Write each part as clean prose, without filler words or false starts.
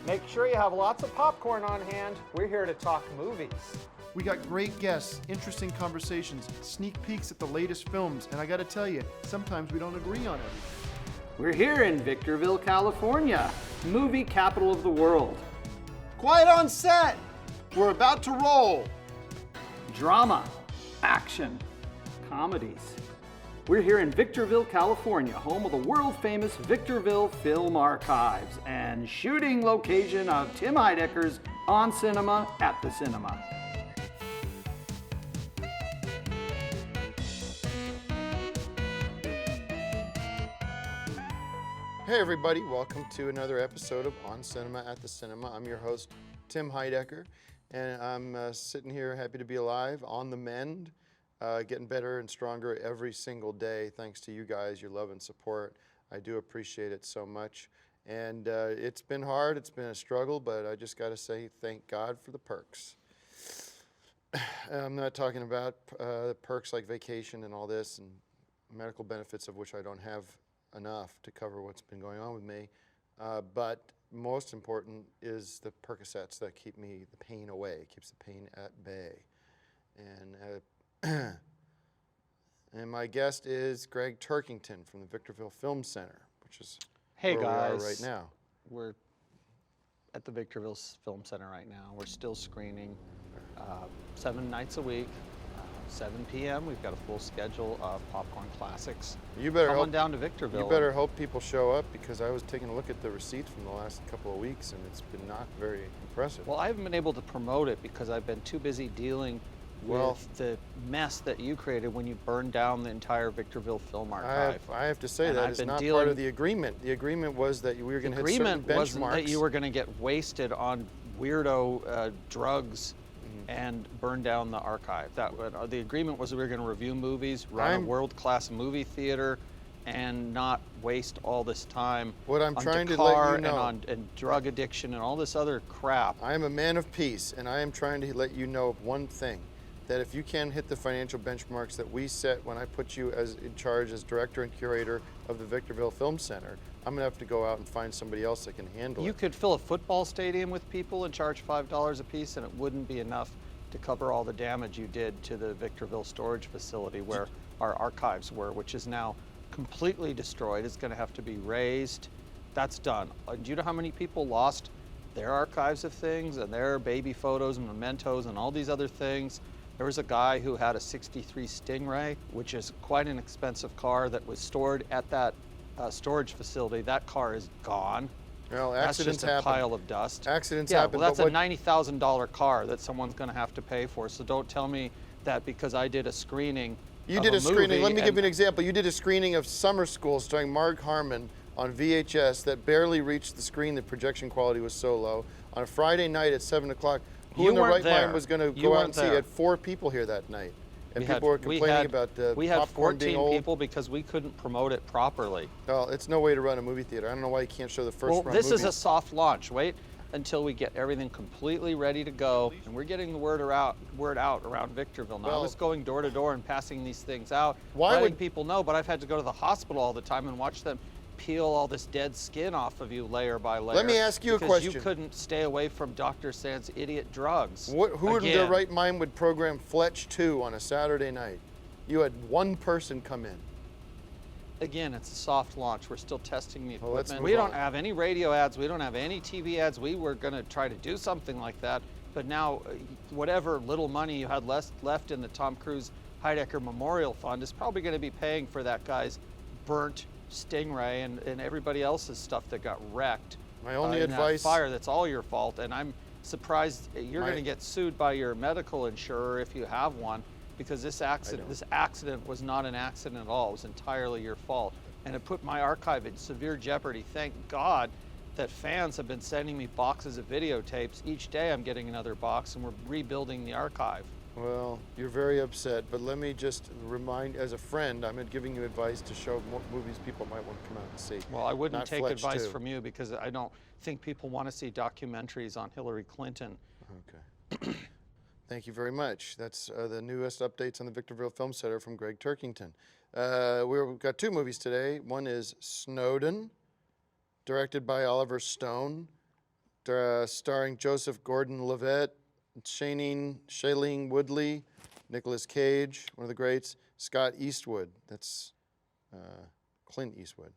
Make sure you have lots of popcorn on hand. We're here to talk movies. We got great guests, interesting conversations, sneak peeks at the latest films, and I gotta tell you, sometimes we don't agree on everything. We're here in Victorville, California, movie capital of the world. Quiet on set! We're about to roll! Drama, action, comedies. We're here in Victorville, California, home of the world-famous Victorville Film Archives and shooting location of Tim Heidecker's On Cinema at the Cinema. Hey everybody, welcome to another episode of On Cinema at the Cinema. I'm your host, Tim Heidecker, and I'm sitting here happy to be alive, on the mend, getting better and stronger every single day thanks to you guys, your love and support. I do appreciate it so much. And it's been hard, it's been a struggle, but I just gotta say thank God for the perks. I'm not talking about the perks like vacation and all this and medical benefits of which I don't have enough to cover what's been going on with me, but most important is the Percocets that keep the pain away, keeps the pain at bay. And my guest is Gregg Turkington from the Victorville Film Center, which is Hey where guys, we are right now. We're at the Victorville Film Center right now. We're still screening 7 nights a week. 7 p.m. We've got a full schedule of popcorn classics. You better Come hope, on down to Victorville. You better hope people show up, because I was taking a look at the receipts from the last couple of weeks and it's been not very impressive. Well, I haven't been able to promote it because I've been too busy dealing with the mess that you created when you burned down the entire Victorville Film Archive. I have to say And that I've is been not dealing- part of the agreement. The agreement was that we were going to hit certain agreement wasn't benchmarks. that you were going to get wasted on weirdo drugs and burn down the archive. The agreement was that we were going to review movies, run a world-class movie theater, and not waste all this time What I'm on trying to Dakar let you know, and drug addiction and all this other crap. I am a man of peace, and I am trying to let you know of one thing, that if you can hit the financial benchmarks that we set when I put you in charge as director and curator of the Victorville Film Center, I'm going to have to go out and find somebody else that can handle it. You could fill a football stadium with people and charge $5 a piece, and it wouldn't be enough to cover all the damage you did to the Victorville storage facility where our archives were, which is now completely destroyed. It's going to have to be raised. That's done. Do you know how many people lost their archives of things and their baby photos and mementos and all these other things? There was a guy who had a '63 Stingray, which is quite an expensive car, that was stored at that storage facility. That car is gone. Well, That's accidents just a happen. pile of dust. Accidents yeah, happen. well, that's but a $90,000 car that someone's going to have to pay for. So don't tell me that because I did a screening. You of did a screening. movie Let me give you an and- example. You did a screening of Summer School starring Mark Harmon on VHS that barely reached the screen. The projection quality was so low. On a Friday night at 7 o'clock, who You in their weren't right there. mind was going to You go out weren't and see? there. You had 4 people here that night. And We people had- were complaining about we had popcorn being 14 old. people because we couldn't promote it properly. Well, it's no way to run a movie theater. I don't know why you can't show the first Well, run this movies. is a soft launch. Wait until we get everything completely ready to go, and we're getting the word out around Victorville now. I Well- was going door to door and passing these things out, Why letting would- people know, but I've had to go to the hospital all the time and watch them peel all this dead skin off of you layer by layer. Let me ask you a because you question. couldn't stay away from Dr. Sand's idiot drugs. Who in their Again. right mind would program Fletch 2 on a Saturday night? You had 1 person come in. Again, it's a soft launch. We're still testing the Well, let's equipment. move We don't on. have any radio ads. We don't have any TV ads. We were going to try to do something like that. But now, whatever little money you had left in the Tom Cruise Heidecker Memorial Fund is probably going to be paying for that guy's burnt Stingray and everybody else's stuff that got wrecked. My only in that advice- fire, that's all your fault. And I'm surprised you're My- going to get sued by your medical insurer if you have one, because this accident was not an accident at all. It was entirely your fault. And it put my archive in severe jeopardy. Thank God that fans have been sending me boxes of videotapes. Each day I'm getting another box, and we're rebuilding the archive. Well, you're very upset, but let me just remind, as a friend, I'm giving you advice to show movies people might want to come out and see. Well, I wouldn't Not take Fletch advice 2. from you because I don't think people want to see documentaries on Hillary Clinton. Okay. Thank you very much. That's the newest updates on the Victorville Film Center from Gregg Turkington. We've got 2 movies today. One is Snowden, directed by Oliver Stone. starring Joseph Gordon-Levitt, Shailene Woodley, Nicolas Cage, one of the greats, Scott Eastwood, that's Clint Eastwood.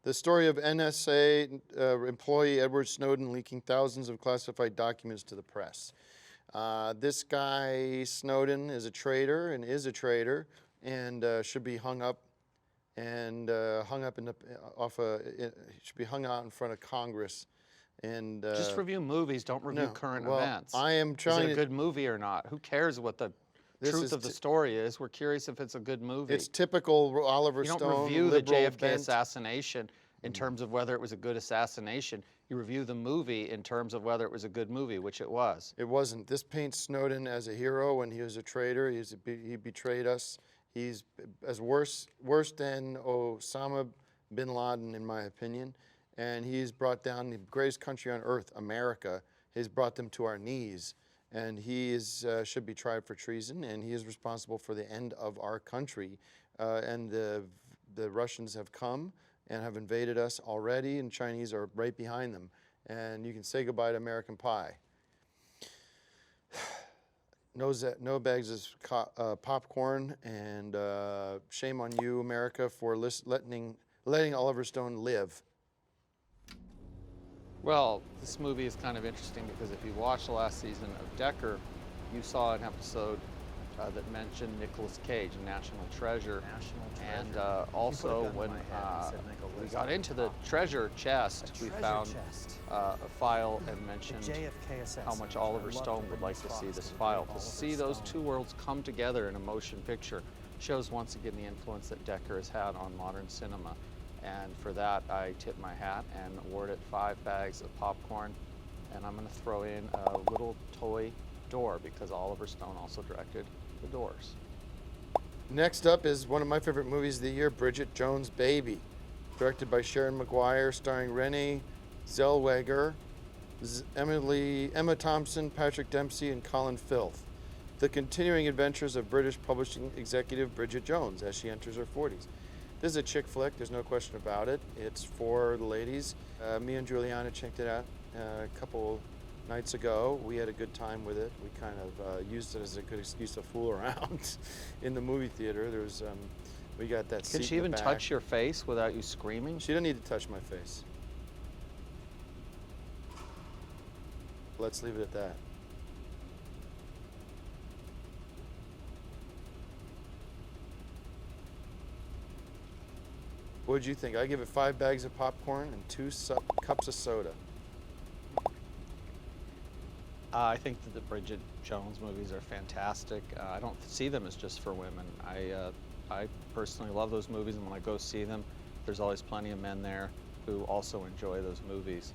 The story of NSA employee Edward Snowden leaking thousands of classified documents to the press. This guy, Snowden, is a traitor and should be hung up and should be hung out in front of Congress. And just review movies, don't review current events. I am trying. Is it a good movie or not? Who cares what the truth of the story is? We're curious if it's a good movie. It's typical Oliver Stone. You don't review the JFK bent. assassination in terms of whether it was a good assassination. You review the movie in terms of whether it was a good movie, which it was. It wasn't. This paints Snowden as a hero when he was a traitor. He betrayed us. He's as worse than Osama bin Laden, in my opinion. And he's brought down the greatest country on earth, America. He's brought them to our knees. And he should be tried for treason, and he is responsible for the end of our country. And the Russians have come and have invaded us already, and Chinese are right behind them. And you can say goodbye to American pie. No bags of popcorn, and shame on you, America, for letting Oliver Stone live. Well, this movie is kind of interesting because if you watched the last season of Decker, you saw an episode that mentioned Nicolas Cage, National Treasure. And also when we got into the treasure chest, we found a file and mentioned how much Oliver Stone would like to see this file. To see those two worlds come together in a motion picture shows once again the influence that Decker has had on modern cinema. And for that, I tip my hat and award it 5 bags of popcorn. And I'm going to throw in a little toy door because Oliver Stone also directed The Doors. Next up is one of my favorite movies of the year, Bridget Jones' Baby. Directed by Sharon Maguire, starring Renee Zellweger, Emma Thompson, Patrick Dempsey, and Colin Firth. The continuing adventures of British publishing executive Bridget Jones as she enters her 40s. This is a chick flick, there's no question about it. It's for the ladies. Me and Juliana checked it out a couple nights ago. We had a good time with it. We kind of used it as a good excuse to fool around in the movie theater. There's, we got that seat Could she in the even back. touch your face without you screaming? She didn't need to touch my face. Let's leave it at that. What did you think? I give it 5 bags of popcorn and 2 cups of soda. I think that the Bridget Jones movies are fantastic. I don't see them as just for women. I personally love those movies, and when I go see them, there's always plenty of men there who also enjoy those movies.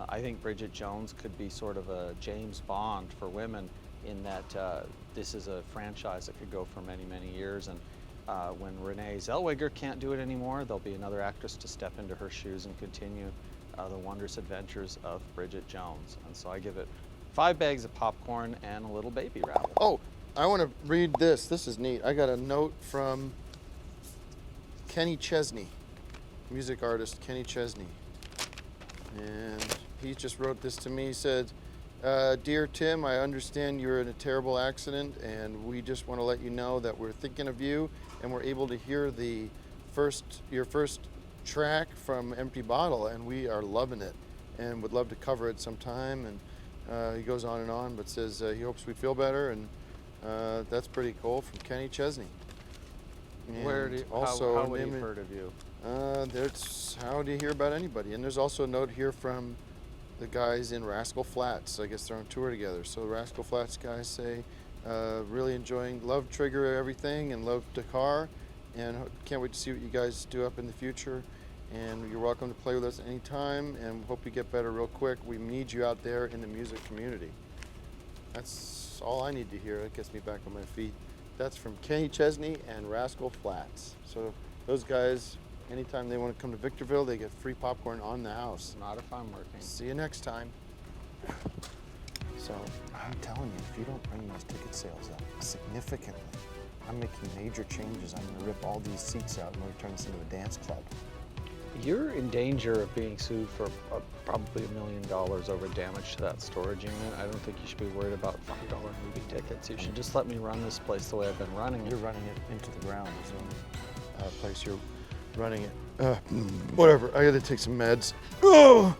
I think Bridget Jones could be sort of a James Bond for women in that this is a franchise that could go for many, many years. And when Renee Zellweger can't do it anymore, there'll be another actress to step into her shoes and continue the wondrous adventures of Bridget Jones. And so I give it 5 bags of popcorn and a little baby rattle. Oh, I want to read this. This is neat. I got a note from Kenny Chesney, music artist Kenny Chesney. And he just wrote this to me. He said, Dear Tim, I understand you're in a terrible accident, and we just want to let you know that we're thinking of you, and we're able to hear your first track from Empty Bottle, and we are loving it and would love to cover it sometime. And he goes on and on, but says he hopes we feel better, and that's pretty cool from Kenny Chesney. And how would he have heard of you? That's how do you hear about anybody? And there's also a note here from the guys in Rascal Flatts. I guess they're on tour together. So the Rascal Flatts guys say, really love Trigger everything and love Dakar, and can't wait to see what you guys do up in the future. And you're welcome to play with us anytime, and hope you get better real quick. We need you out there in the music community. That's all I need to hear. That gets me back on my feet. That's from Kenny Chesney and Rascal Flatts. So those guys, anytime they want to come to Victorville, they get free popcorn on the house. Not if I'm working. See you next time. So I'm telling you, if you don't bring those ticket sales up significantly, I'm making major changes. I'm going to rip all these seats out and we're going to turn this into a dance club. You're in danger of being sued for probably $1 million over damage to that storage unit. I don't think you should be worried about $5 movie tickets. You should just let me run this place the way I've been running it. You're running it into the ground. Is the place you're running it. Whatever. I got to take some meds. Oh.